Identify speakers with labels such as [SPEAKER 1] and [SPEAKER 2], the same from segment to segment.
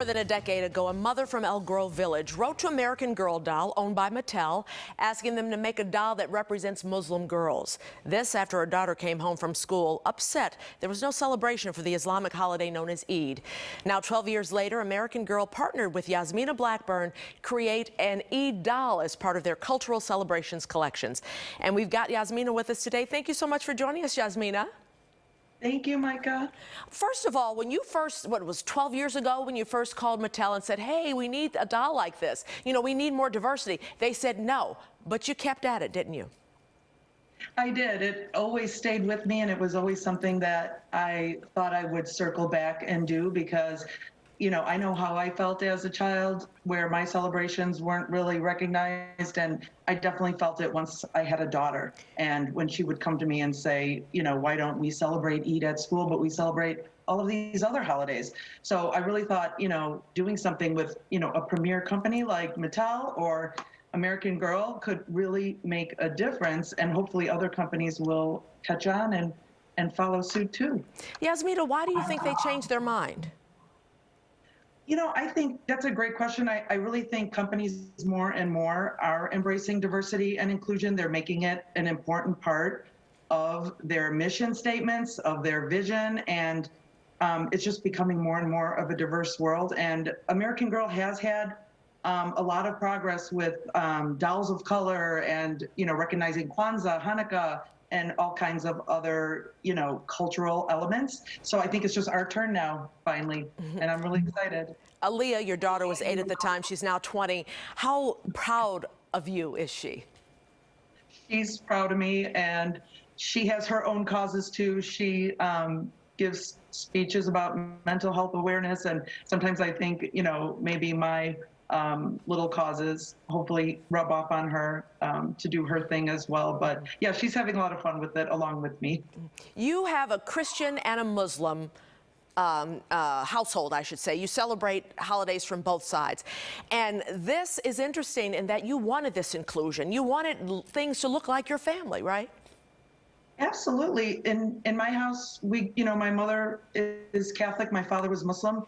[SPEAKER 1] More than a decade ago, a mother from Elk Grove Village wrote to American Girl doll, owned by Mattel, asking them to make a doll that represents Muslim girls. This after her daughter came home from school upset there was no celebration for the Islamic holiday known as Eid. Now, 12 years later, American Girl partnered with Yasmina Blackburn to create an Eid doll as part of their cultural celebrations collections. And we've got Yasmina with us today. Thank you so much for joining us, Yasmina.
[SPEAKER 2] Thank you, Micah.
[SPEAKER 1] First of all, when you first, what it was 12 years ago, when you first called Mattel and said, hey, we need a doll like this, you know, we need more diversity, they said no, but you kept at it, didn't you?
[SPEAKER 2] I did. It always stayed with me, and it was always something that I thought I would circle back and do because, you know, I know how I felt as a child where my celebrations weren't really recognized, and I definitely felt it once I had a daughter. And when she would come to me and say, you know, why don't we celebrate Eid at school, but we celebrate all of these other holidays? So I really thought, you know, doing something with, you know, a premier company like Mattel or American Girl could really make a difference, and hopefully other companies will catch on and follow suit too.
[SPEAKER 1] Yasmina, why do you think they changed their mind?
[SPEAKER 2] You know, I think that's a great question. I really think companies more and more are embracing diversity and inclusion. They're making it an important part of their mission statements, of their vision, and it's just becoming more and more of a diverse world. And American Girl has had a lot of progress with dolls of color and, you know, recognizing Kwanzaa, Hanukkah, and all kinds of other, you know, cultural elements. So I think it's just our turn now, finally, and I'm really excited.
[SPEAKER 1] Aaliyah, your daughter, was 8 at the time. She's now 20. How proud of you is she?
[SPEAKER 2] She's proud of me, and she has her own causes too. She gives speeches about mental health awareness, and sometimes I think, you know, maybe my little causes hopefully rub off on her to do her thing as well. But yeah, she's having a lot of fun with it along with me.
[SPEAKER 1] You have a Christian and a Muslim household, I should say. You celebrate holidays from both sides. And this is interesting in that you wanted this inclusion. You wanted things to look like your family, right?
[SPEAKER 2] Absolutely. In my house, we, you know, my mother is Catholic, my father was Muslim.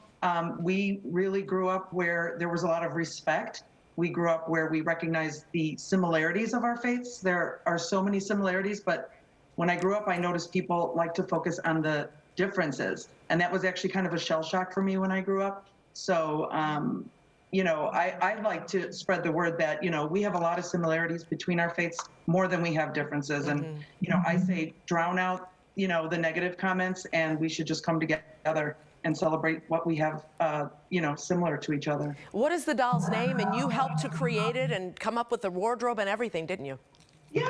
[SPEAKER 2] We really grew up where there was a lot of respect. We grew up where we recognized the similarities of our faiths. There are so many similarities, but when I grew up, I noticed people like to focus on the differences. And that was actually kind of a shell shock for me when I grew up. So, you know, I like to spread the word that, you know, we have a lot of similarities between our faiths, more than we have differences. And, you know, I say drown out, you know, the negative comments, and we should just come together and celebrate what we have, you know, similar to each other.
[SPEAKER 1] What is the doll's name? And you helped to create it and come up with the wardrobe and everything, didn't you?
[SPEAKER 2] Yeah.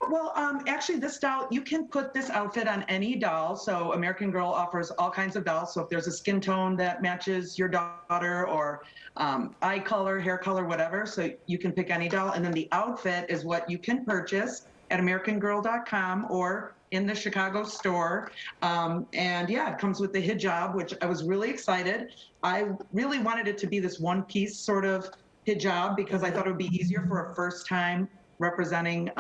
[SPEAKER 2] Well, actually, this doll, you can put this outfit on any doll. So American Girl offers all kinds of dolls. So if there's a skin tone that matches your daughter, or eye color, hair color, whatever, so you can pick any doll. And then the outfit is what you can purchase at AmericanGirl.com or in the Chicago store. And yeah, it comes with the hijab, which I was really excited. I really wanted it to be this one-piece sort of hijab because I thought it would be easier for a first time representing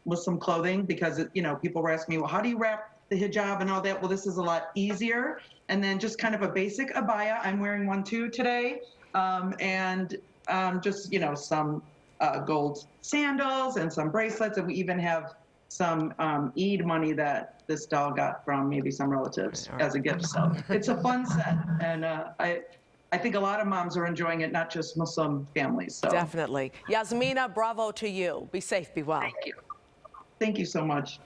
[SPEAKER 2] Muslim clothing, because, you know, people were asking me, well, how do you wrap the hijab and all that? Well, this is a lot easier. And then just kind of a basic abaya. I'm wearing one too today. And just, you know, some gold sandals and some bracelets. And we even have some Eid money that this doll got from maybe some relatives as a gift. So it's a fun set. And I think a lot of moms are enjoying it, not just Muslim families. So.
[SPEAKER 1] Definitely. Yasmina, bravo to you. Be safe, be well.
[SPEAKER 2] Thank you. Thank you so much.